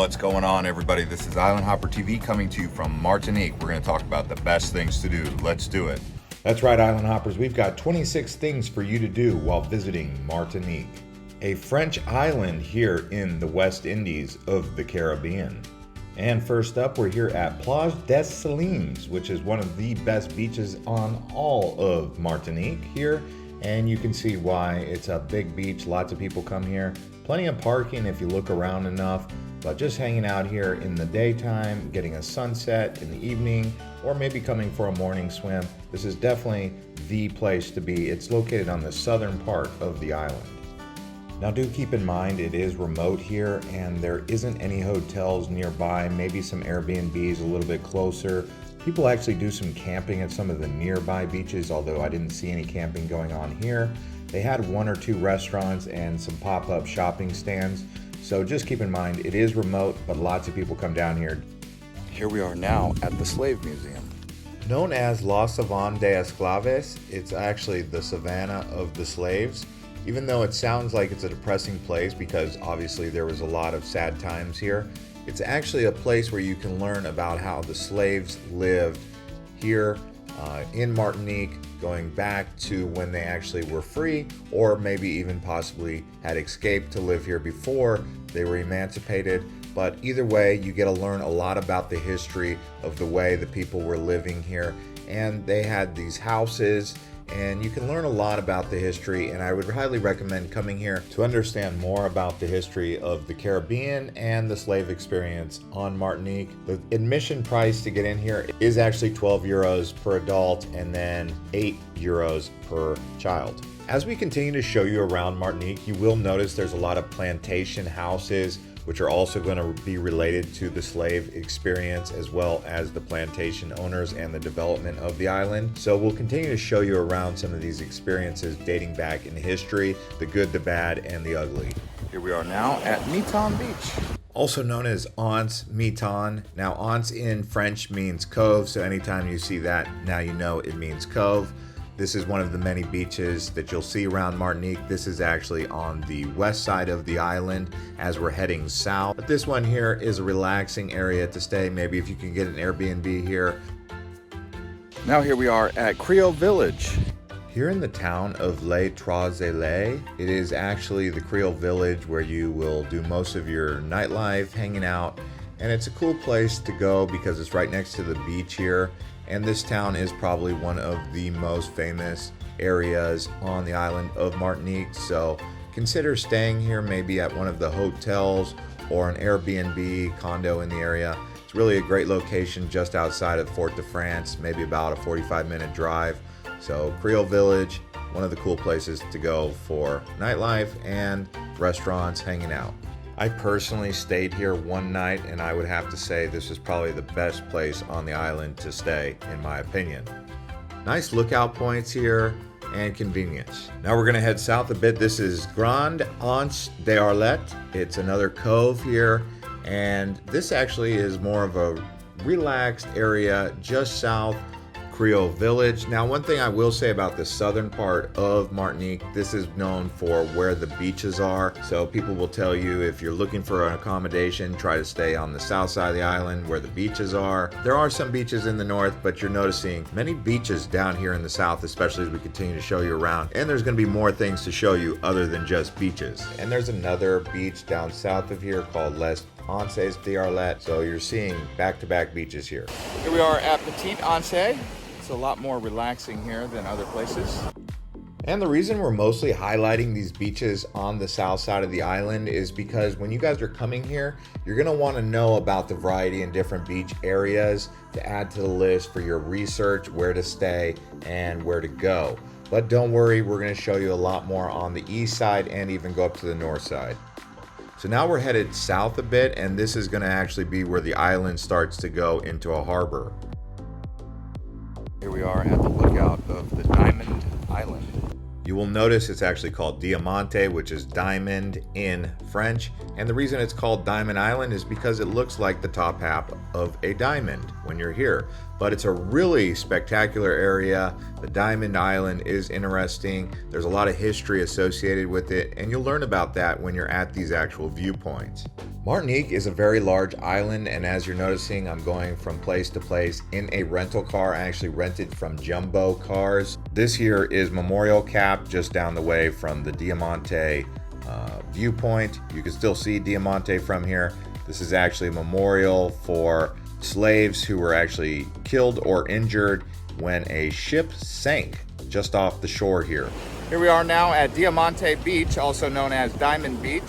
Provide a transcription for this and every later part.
What's going on, everybody? This is Island Hopper TV coming to you from Martinique. We're going to talk about the best things to do. Let's do it. That's right, Island Hoppers. We've got 26 things for you to do while visiting Martinique, a French island here in the West Indies of the Caribbean. And first up, we're here at Plage Des Salines, which is one of the best beaches on all of Martinique here. And you can see why. It's a big beach, lots of people come here. Plenty of parking if you look around enough, but just hanging out here in the daytime, getting a sunset in the evening, or maybe coming for a morning swim. This is definitely the place to be. It's located on the southern part of the island. Now do keep in mind it is remote here and there isn't any hotels nearby, maybe some Airbnbs a little bit closer. People actually do some camping at some of the nearby beaches, although I didn't see any camping going on here. They had one or two restaurants and some pop-up shopping stands. So just keep in mind, it is remote, but lots of people come down here. Here we are now at the Slave Museum. Known as La Savane des Esclaves, it's actually the savannah of the slaves. Even though it sounds like it's a depressing place because obviously there was a lot of sad times here, it's actually a place where you can learn about how the slaves lived here in Martinique, going back to when they actually were free, or maybe even possibly had escaped to live here before they were emancipated. But either way, you get to learn a lot about the history of the way the people were living here. And they had these houses, and you can learn a lot about the history, and I would highly recommend coming here to understand more about the history of the Caribbean and the slave experience on Martinique. The admission price to get in here is actually 12 euros per adult and then 8 euros per child. As we continue to show you around Martinique, you will notice there's a lot of plantation houses, which are also going to be related to the slave experience as well as the plantation owners and the development of the island. So we'll continue to show you around some of these experiences dating back in history, the good, the bad, and the ugly. Here we are now at Mitan Beach, also known as Anses Mitan. Now, Anse in French means cove, so anytime you see that, now you know it means cove. This is one of the many beaches that you'll see around Martinique. This is actually on the west side of the island as we're heading south. But this one here is a relaxing area to stay, maybe if you can get an Airbnb here. Now here we are at Creole Village. Here in the town of Les Ilet, it is actually the Creole Village where you will do most of your nightlife, hanging out. And it's a cool place to go because it's right next to the beach here. And this town is probably one of the most famous areas on the island of Martinique. So consider staying here, maybe at one of the hotels or an Airbnb condo in the area. It's really a great location just outside of Fort-de-France, maybe about a 45-minute drive. So Creole Village, one of the cool places to go for nightlife and restaurants, hanging out. I personally stayed here one night, and I would have to say this is probably the best place on the island to stay, in my opinion. Nice lookout points here and convenience. Now we're going to head south a bit. This is Grande Anses D'Arlet. It's another cove here, and this actually is more of a relaxed area just south Creole Village. Now, one thing I will say about the southern part of Martinique, this is known for where the beaches are. So people will tell you if you're looking for an accommodation, try to stay on the south side of the island where the beaches are. There are some beaches in the north, but you're noticing many beaches down here in the south, especially as we continue to show you around. And there's going to be more things to show you other than just beaches. And there's another beach down south of here called Les Anses D'Arlet. So you're seeing back-to-back beaches here. Here we are at Petite Anse. It's a lot more relaxing here than other places. And the reason we're mostly highlighting these beaches on the south side of the island is because when you guys are coming here, you're going to want to know about the variety in different beach areas to add to the list for your research, where to stay and where to go. But don't worry, we're going to show you a lot more on the east side and even go up to the north side. So now we're headed south a bit, and this is going to actually be where the island starts to go into a harbor. Here we are at the lookout of the Diamante Island. You will notice it's actually called Diamante, which is diamond in French. And the reason it's called Diamond Island is because it looks like the top half of a diamond when you're here. But it's a really spectacular area. The Diamond Island is interesting. There's a lot of history associated with it, and you'll learn about that when you're at these actual viewpoints. Martinique is a very large island, and as you're noticing, I'm going from place to place in a rental car. I actually rented from Jumbo Cars. This here is Memorial Cap, just down the way from the Diamante Viewpoint. You can still see Diamante from here. This is actually a memorial for slaves who were actually killed or injured when a ship sank just off the shore here. Here we are now at Diamante Beach, also known as Diamond Beach.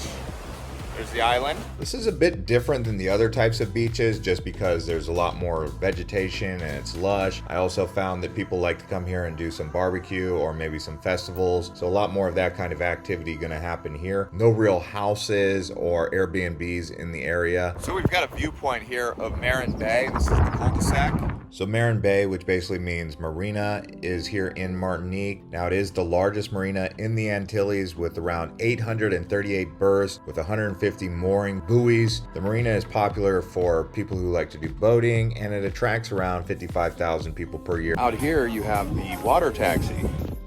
There's the island. This is a bit different than the other types of beaches just because there's a lot more vegetation and it's lush. I also found that people like to come here and do some barbecue or maybe some festivals. So a lot more of that kind of activity gonna happen here. No real houses or Airbnbs in the area. So we've got a viewpoint here of Marin Bay. This is the cul-de-sac. So Marin Bay, which basically means marina, is here in Martinique. Now it is the largest marina in the Antilles with around 838 berths with 150 mooring buoys. The marina is popular for people who like to do boating, and it attracts around 55,000 people per year. Out here you have the water taxi.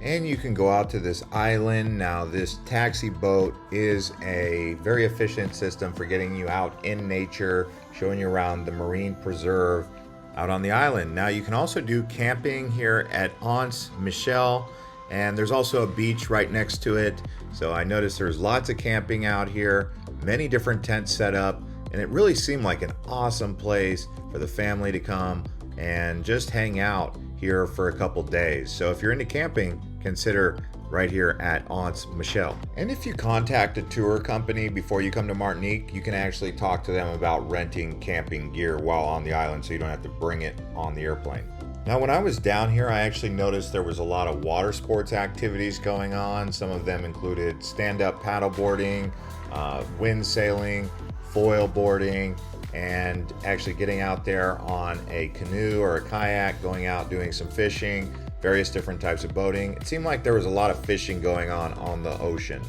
And you can go out to this island. Now this taxi boat is a very efficient system for getting you out in nature, showing you around the marine preserve out on the island. Now you can also do camping here at Anses Michel, and there's also a beach right next to it. So I noticed there's lots of camping out here, many different tents set up, and it really seemed like an awesome place for the family to come and just hang out here for a couple days. So if you're into camping, consider right here at Anses Michel. And if you contact a tour company before you come to Martinique, you can actually talk to them about renting camping gear while on the island so you don't have to bring it on the airplane. Now when I was down here, I actually noticed there was a lot of water sports activities going on. Some of them included stand-up paddleboarding, wind sailing, foil boarding, and actually getting out there on a canoe or a kayak, going out doing some fishing, various different types of boating. It seemed like there was a lot of fishing going on the ocean.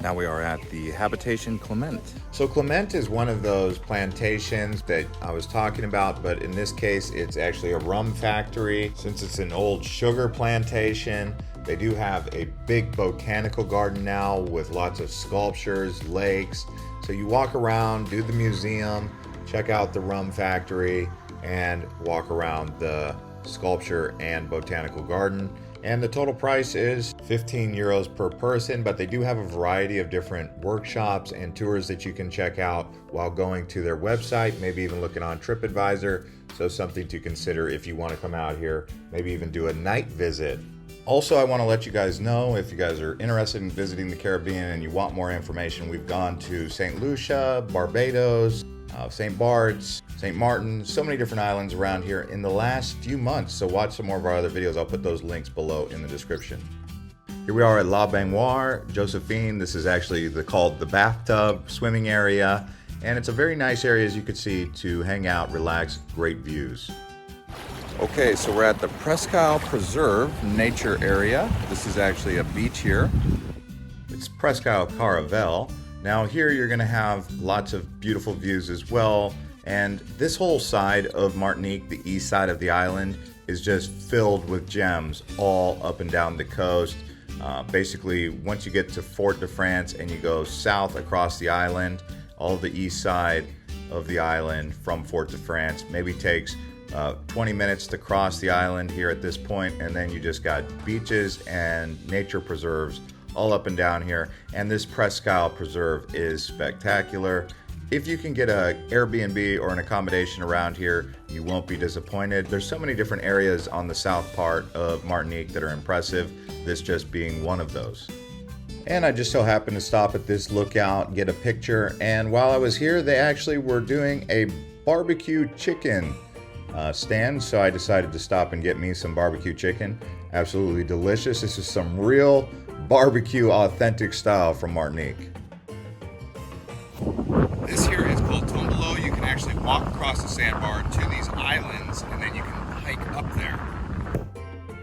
Now we are at the Habitation Clement. So Clement is one of those plantations that I was talking about, but in this case it's actually a rum factory. Since it's an old sugar plantation, they do have a big botanical garden now with lots of sculptures, lakes. So you walk around, do the museum, check out the rum factory, and walk around the sculpture and botanical garden. And the total price is 15 euros per person, but they do have a variety of different workshops and tours that you can check out while going to their website, maybe even looking on TripAdvisor. So something to consider if you want to come out here, maybe even do a night visit. Also, I want to let you guys know, if you guys are interested in visiting the Caribbean and you want more information, we've gone to St. Lucia, Barbados, St. Bart's, St. Martin, so many different islands around here in the last few months. So watch some more of our other videos. I'll put those links below in the description. Here we are at La Baignoire De Josephine. This is actually called the bathtub swimming area. And it's a very nice area, as you can see, to hang out, relax, great views. Okay, so we're at the Presqu'Isle Preserve nature area. This is actually a beach here. It's Presqu'Isle Caravelle. Now here you're gonna have lots of beautiful views as well. And this whole side of Martinique, the east side of the island, is just filled with gems all up and down the coast. Basically, once you get to Fort de France and you go south across the island, all the east side of the island from Fort de France maybe takes 20 minutes to cross the island here at this point, and then you just got beaches and nature preserves all up and down here. And this Presqu'Isle Preserve is spectacular. If you can get an Airbnb or an accommodation around here, you won't be disappointed. There's so many different areas on the south part of Martinique that are impressive, this just being one of those. And I just so happened to stop at this lookout, get a picture, and while I was here, they actually were doing a barbecue chicken stand, so I decided to stop and get me some barbecue chicken. Absolutely delicious. This is some real barbecue authentic style from Martinique. This here is called Tombolo. You can actually walk across the sandbar to these islands, and then you can hike up there.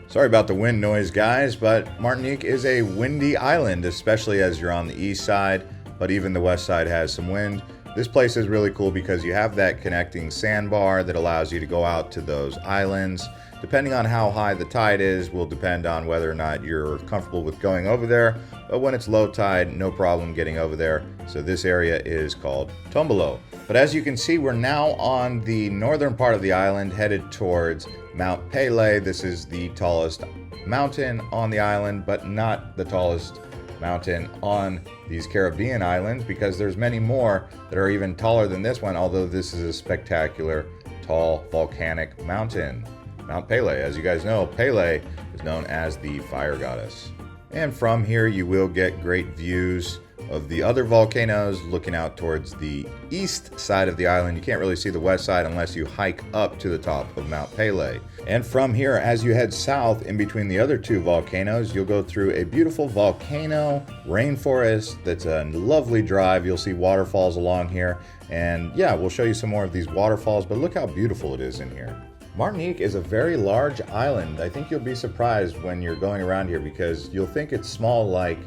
Sorry about the wind noise, guys, but Martinique is a windy island, especially as you're on the east side, but even the west side has some wind. This place is really cool because you have that connecting sandbar that allows you to go out to those islands. Depending on how high the tide is will depend on whether or not you're comfortable with going over there. But when it's low tide, no problem getting over there. So this area is called Tombolo. But as you can see, we're now on the northern part of the island, headed towards Mount Pelee. This is the tallest mountain on the island, but not the tallest mountain on these Caribbean islands, because there's many more that are even taller than this one, although this is a spectacular, tall, volcanic mountain. Mount Pelee. As you guys know, Pelee is known as the fire goddess. And from here you will get great views of the other volcanoes looking out towards the east side of the island. You can't really see the west side unless you hike up to the top of Mount Pelee. And from here, as you head south in between the other two volcanoes, you'll go through a beautiful volcano rainforest that's a lovely drive. You'll see waterfalls along here. And yeah, we'll show you some more of these waterfalls, but look how beautiful it is in here. Martinique is a very large island. I think you'll be surprised when you're going around here, because you'll think it's small like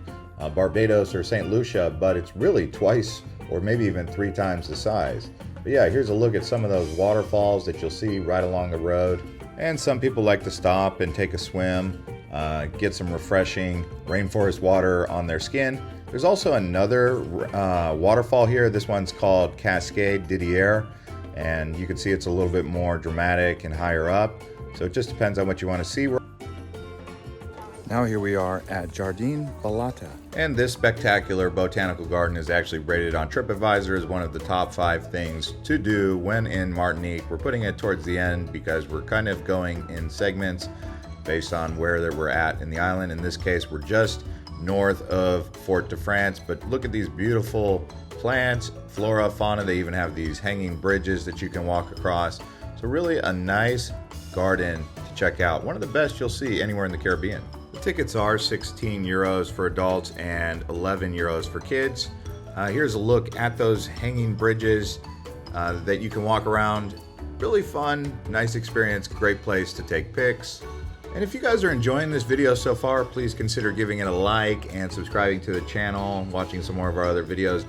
Barbados or St. Lucia, but it's really twice or maybe even 3 times the size. But yeah, here's a look at some of those waterfalls that you'll see right along the road. And some people like to stop and take a swim, get some refreshing rainforest water on their skin. There's also another waterfall here. This one's called Cascade Didier, and you can see it's a little bit more dramatic and higher up. So it just depends on what you want to see. Now here we are at Jardine Balata. And this spectacular botanical garden is actually rated on TripAdvisor as one of the top 5 things to do when in Martinique. We're putting it towards the end because we're kind of going in segments based on where we're at in the island. In this case, we're just north of Fort de France, but look at these beautiful plants, flora, fauna. They even have these hanging bridges that you can walk across. So really a nice garden to check out. One of the best you'll see anywhere in the Caribbean. The tickets are 16 euros for adults and 11 euros for kids. Here's a look at those hanging bridges that you can walk around. Really fun, nice experience, great place to take pics. And if you guys are enjoying this video so far, please consider giving it a like and subscribing to the channel, watching some more of our other videos.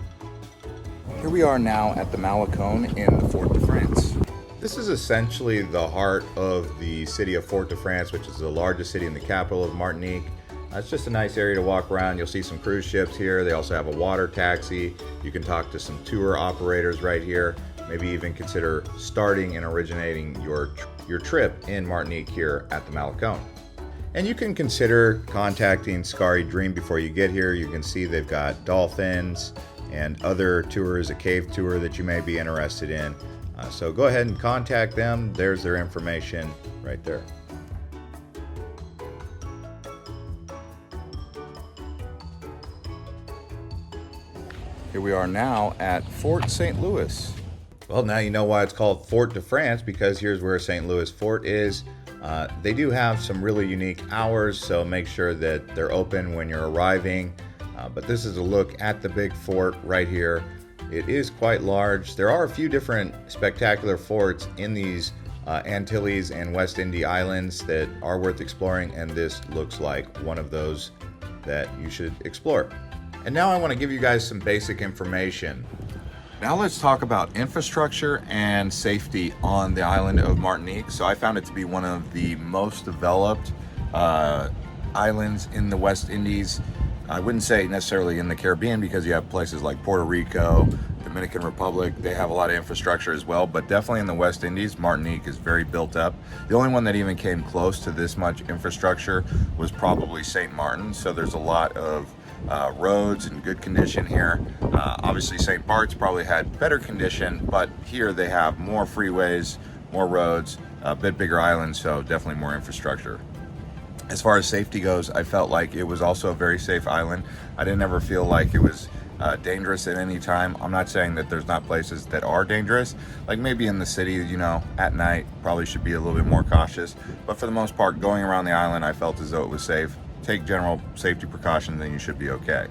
Here we are now at the Malecon in the Fort de France. This is essentially the heart of the city of Fort de France, which is the largest city in the capital of Martinique. It's just a nice area to walk around. You'll see some cruise ships here. They also have a water taxi. You can talk to some tour operators right here. Maybe even consider starting and originating your trip in Martinique here at the Malecon. And you can consider contacting Scary Dream before you get here. You can see they've got dolphins and other tours, a cave tour that you may be interested in. So go ahead and contact them. There's their information right there. Here we are now at Fort St. Louis. Well, now you know why it's called Fort de France, because here's where St. Louis Fort is. They do have some really unique hours, so make sure that they're open when you're arriving. But this is a look at the big fort right here. It is quite large. There are a few different spectacular forts in these Antilles and West Indies islands that are worth exploring, and this looks like one of those that you should explore. And now I want to give you guys some basic information. Now let's talk about infrastructure and safety on the island of Martinique. So I found it to be one of the most developed islands in the West Indies. I wouldn't say necessarily in the Caribbean, because you have places like Puerto Rico, Dominican Republic, they have a lot of infrastructure as well, but definitely in the West Indies, Martinique is very built up. The only one that even came close to this much infrastructure was probably St. Martin, so there's a lot of roads in good condition here. Obviously St. Bart's probably had better condition, but here they have more freeways, more roads, a bit bigger island, so definitely more infrastructure. As far as safety goes, I felt like it was also a very safe island. I didn't ever feel like it was dangerous at any time. I'm not saying that there's not places that are dangerous, like maybe in the city, you know, at night, probably should be a little bit more cautious. But for the most part, going around the island, I felt as though it was safe. Take general safety precautions and you should be okay.